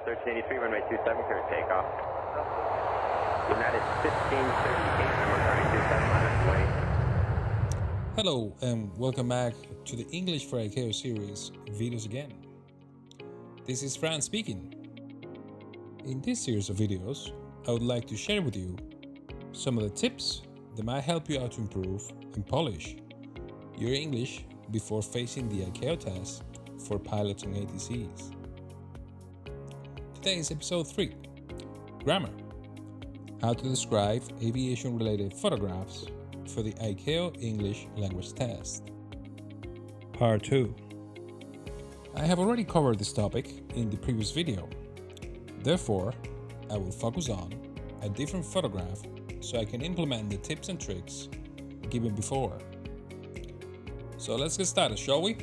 1383, runway 27, clear takeoff. United 1538, number 327, Hello and welcome back to the English for ICAO series videos again. This is Fran speaking. In this series of videos, I would like to share with you some of the tips that might help you out to improve and polish your English before facing the ICAO test for pilots on ATCs. Today is episode 3, Grammar. How to describe aviation-related photographs for the ICAO English language test. Part 2. I have already covered this topic in the previous video. Therefore, I will focus on a different photograph so I can implement the tips and tricks given before. So let's get started, shall we?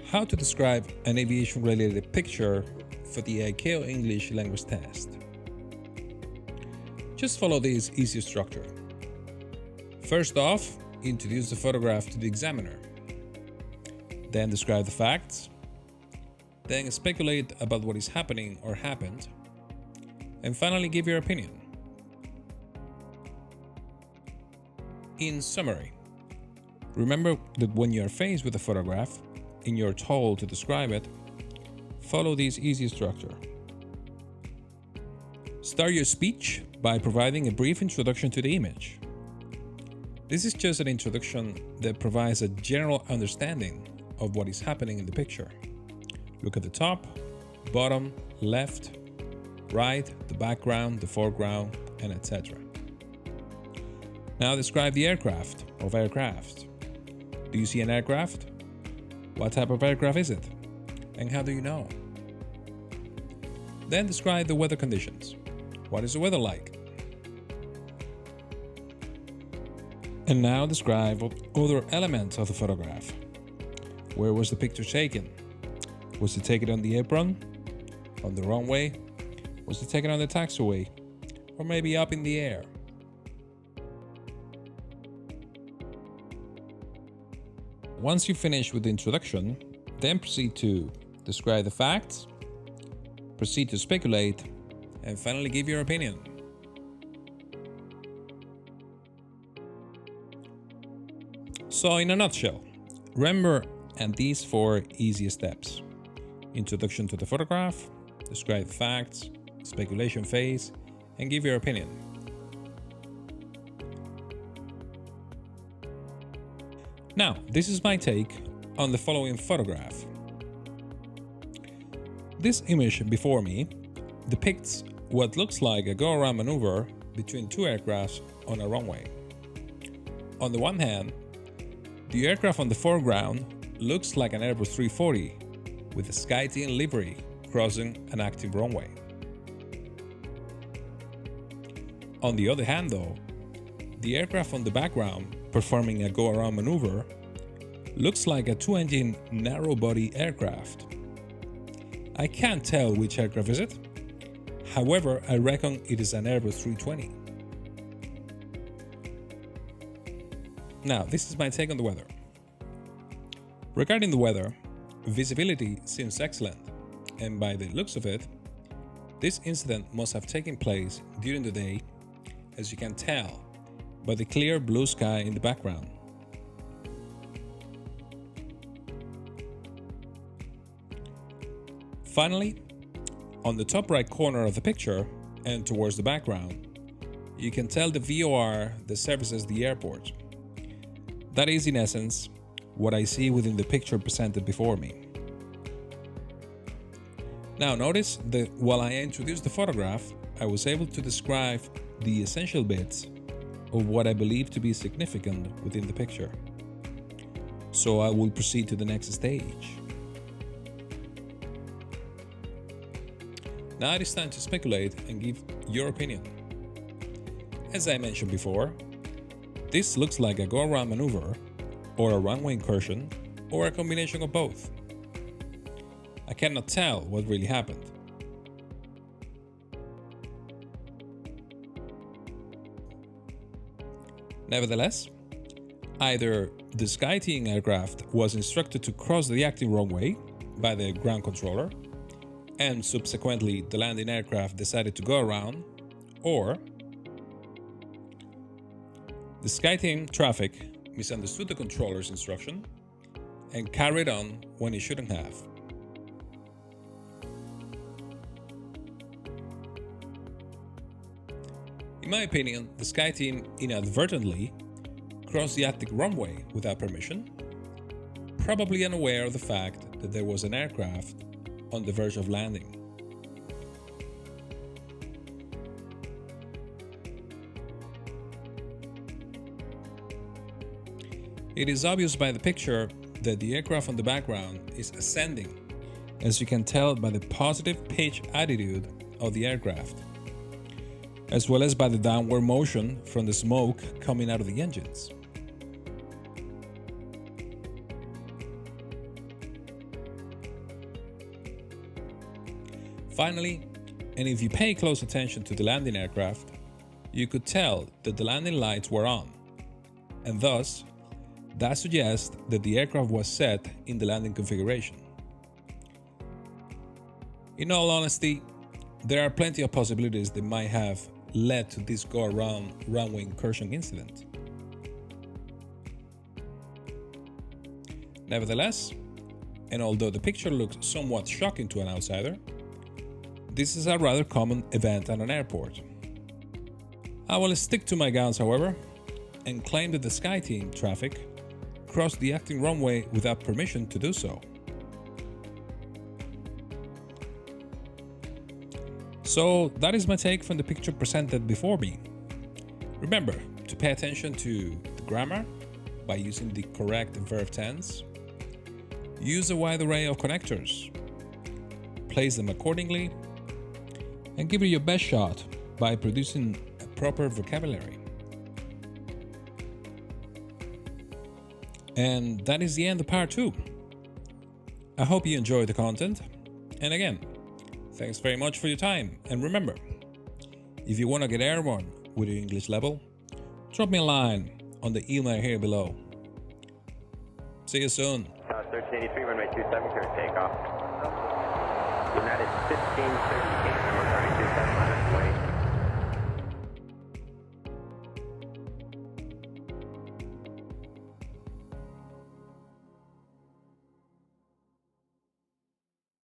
How to describe an aviation-related picture for the ICAO English language test. Just follow this easy structure. First off, introduce the photograph to the examiner. Then describe the facts. Then speculate about what is happening or happened. And finally, give your opinion. In summary, remember that when you are faced with a photograph and you're told to describe it, follow this easy structure. Start your speech by providing a brief introduction to the image. This is just an introduction that provides a general understanding of what is happening in the picture. Look at the top, bottom, left, right, the background, the foreground, and etc. Now describe the aircraft or aircraft. Do you see an aircraft? What type of aircraft is it? And how do you know? Then describe the weather conditions. What is the weather like? And now describe other elements of the photograph. Where was the picture taken? Was it taken on the apron? On the runway? Was it taken on the taxiway? Or maybe up in the air? Once you finish with the introduction, then proceed to describe the facts, proceed to speculate, and finally give your opinion. So in a nutshell, remember these 4 easy steps. Introduction to the photograph, describe the facts, speculation phase, and give your opinion. Now, this is my take on the following photograph. This image before me depicts what looks like a go-around maneuver between 2 aircrafts on a runway. On the one hand, the aircraft on the foreground looks like an Airbus 340 with a SkyTeam livery crossing an active runway. On the other hand though, the aircraft on the background performing a go-around maneuver looks like a 2-engine narrow-body aircraft. I can't tell which aircraft is it. However, I reckon it is an Airbus 320. Now, this is my take on the weather. Regarding the weather, visibility seems excellent, and by the looks of it, this incident must have taken place during the day, as you can tell by the clear blue sky in the background. Finally, on the top right corner of the picture and towards the background, you can tell the VOR that services the airport. That is, in essence, what I see within the picture presented before me. Now notice that while I introduced the photograph, I was able to describe the essential bits of what I believe to be significant within the picture. So I will proceed to the next stage. Now it is time to speculate and give your opinion. As I mentioned before, this looks like a go-around maneuver, or a runway incursion, or a combination of both. I cannot tell what really happened. Nevertheless, either the SkyTeam aircraft was instructed to cross the active runway by the ground controller, and subsequently the landing aircraft decided to go around, or the SkyTeam traffic misunderstood the controller's instruction and carried on when it shouldn't have. In my opinion, the SkyTeam inadvertently crossed the acting runway without permission, probably unaware of the fact that there was an aircraft on the verge of landing. It is obvious by the picture that the aircraft on the background is ascending, as you can tell by the positive pitch attitude of the aircraft, as well as by the downward motion from the smoke coming out of the engines. Finally, and if you pay close attention to the landing aircraft, you could tell that the landing lights were on, and thus that suggests that the aircraft was set in the landing configuration. In all honesty, there are plenty of possibilities that might have led to this go-around runway incursion incident. Nevertheless, and although the picture looks somewhat shocking to an outsider, this is a rather common event at an airport. I will stick to my guns, however, and claim that the SkyTeam traffic crossed the acting runway without permission to do so. So that is my take from the picture presented before me. Remember to pay attention to the grammar by using the correct verb tense. Use a wide array of connectors. Place them accordingly, and give it your best shot by producing a proper vocabulary. And that is the end of part 2. I hope you enjoyed the content, and again, thanks very much for your time. And remember, if you want to get airborne with your English level, drop me a line on the email here below. See you soon. 1383, runway 27, clear takeoff. United 1538, number 32.